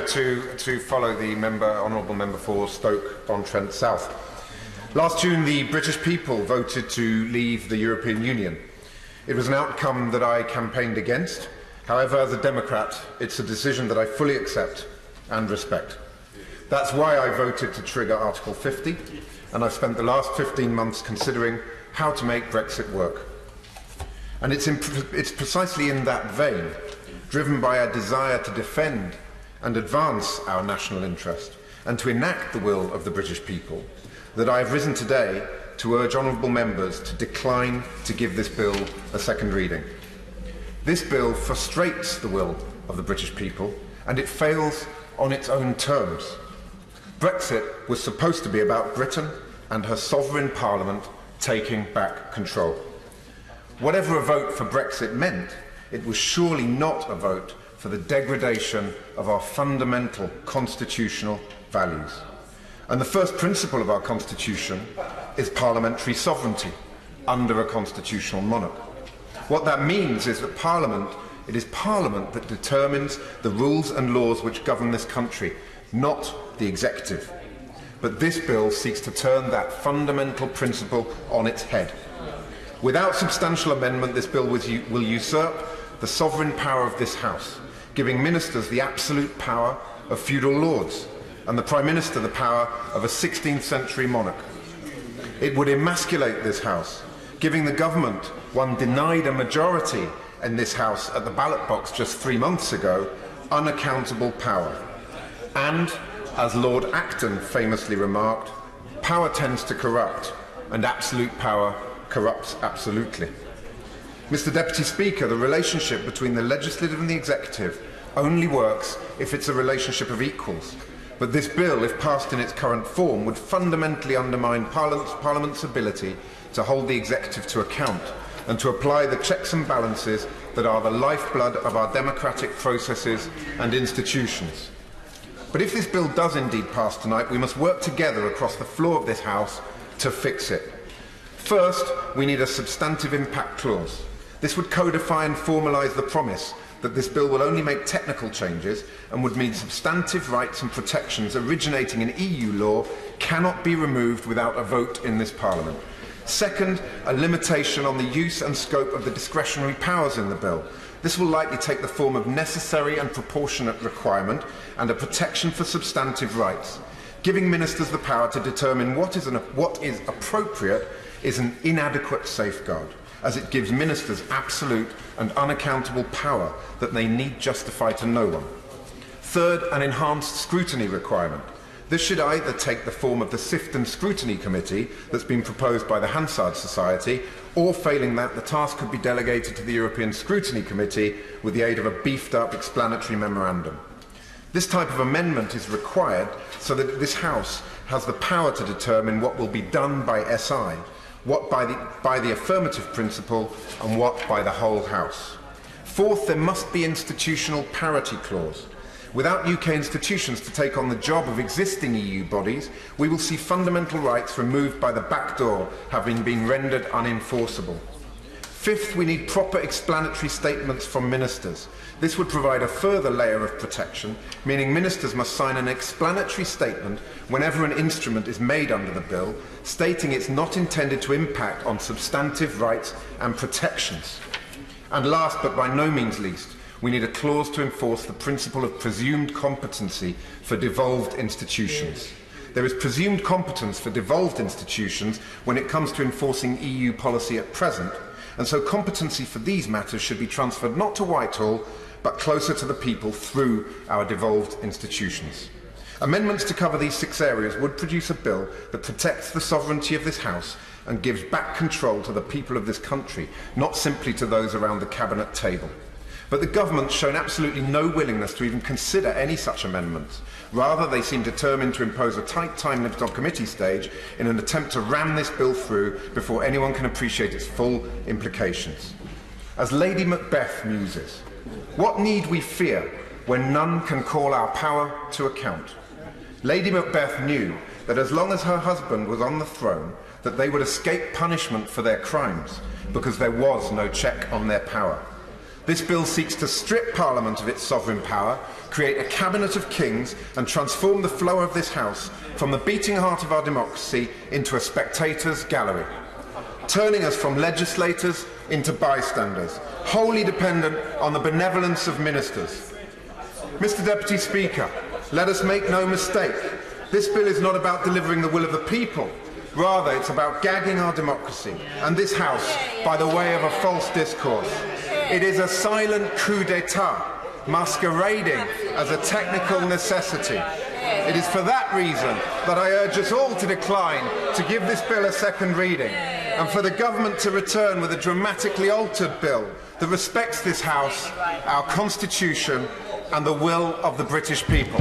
to follow the honourable member for Stoke-on-Trent South. Last June, the British people voted to leave the European Union. It was an outcome that I campaigned against. However, as a Democrat, it's a decision that I fully accept and respect. That's why I voted to trigger Article 50, and I've spent the last 15 months considering how to make Brexit work. And it's precisely in that vein, driven by a desire to defend and advance our national interest and to enact the will of the British people, that I have risen today to urge honourable members to decline to give this bill a second reading. This bill frustrates the will of the British people, and it fails on its own terms. Brexit was supposed to be about Britain and her sovereign parliament taking back control. Whatever a vote for Brexit meant, it was surely not a vote for the degradation of our fundamental constitutional values. And the first principle of our constitution is parliamentary sovereignty under a constitutional monarch. What that means is that it is Parliament that determines the rules and laws which govern this country, not the executive. But this bill seeks to turn that fundamental principle on its head. Without substantial amendment, this bill will usurp the sovereign power of this House, giving ministers the absolute power of feudal lords and the Prime Minister the power of a 16th century monarch. It would emasculate this House, giving the government, one denied a majority in this House at the ballot box just 3 months ago, unaccountable power. And, as Lord Acton famously remarked, power tends to corrupt, and absolute power corrupts absolutely. Mr. Deputy Speaker, the relationship between the legislative and the executive only works if it's a relationship of equals. But this bill, if passed in its current form, would fundamentally undermine Parliament's ability to hold the executive to account and to apply the checks and balances that are the lifeblood of our democratic processes and institutions. But if this bill does indeed pass tonight, we must work together across the floor of this House to fix it. First, we need a substantive impact clause. This would codify and formalise the promise that this bill will only make technical changes and would mean substantive rights and protections originating in EU law cannot be removed without a vote in this Parliament. Second, a limitation on the use and scope of the discretionary powers in the bill. This will likely take the form of necessary and proportionate requirement and a protection for substantive rights. Giving ministers the power to determine what is appropriate is an inadequate safeguard, as it gives ministers absolute and unaccountable power that they need justify to no one. Third, an enhanced scrutiny requirement. This should either take the form of the Sift and Scrutiny Committee that's been proposed by the Hansard Society, or failing that, the task could be delegated to the European Scrutiny Committee with the aid of a beefed-up explanatory memorandum. This type of amendment is required so that this House has the power to determine what will be done by SI, what by the affirmative principle, and what by the whole House. Fourth, there must be institutional parity clause. Without UK institutions to take on the job of existing EU bodies, we will see fundamental rights removed by the back door, having been rendered unenforceable. Fifth, we need proper explanatory statements from ministers. This would provide a further layer of protection, meaning ministers must sign an explanatory statement whenever an instrument is made under the bill, stating it's not intended to impact on substantive rights and protections. And last, but by no means least, we need a clause to enforce the principle of presumed competency for devolved institutions. There is presumed competence for devolved institutions when it comes to enforcing EU policy at present, and so competency for these matters should be transferred not to Whitehall, but closer to the people through our devolved institutions. Amendments to cover these 6 areas would produce a bill that protects the sovereignty of this House and gives back control to the people of this country, not simply to those around the cabinet table. But the government's shown absolutely no willingness to even consider any such amendments. Rather, they seem determined to impose a tight time limit on committee stage in an attempt to ram this bill through before anyone can appreciate its full implications. As Lady Macbeth muses, what need we fear when none can call our power to account? Lady Macbeth knew that as long as her husband was on the throne, that they would escape punishment for their crimes, because there was no check on their power. This bill seeks to strip Parliament of its sovereign power, create a cabinet of kings and transform the flow of this House from the beating heart of our democracy into a spectator's gallery, turning us from legislators into bystanders, wholly dependent on the benevolence of ministers. Mr. Deputy Speaker, let us make no mistake. This bill is not about delivering the will of the people. Rather, it's about gagging our democracy and this House by the way of a false discourse. It is a silent coup d'etat, masquerading as a technical necessity. It is for that reason that I urge us all to decline to give this bill a second reading, and for the government to return with a dramatically altered bill that respects this House, our Constitution, and the will of the British people.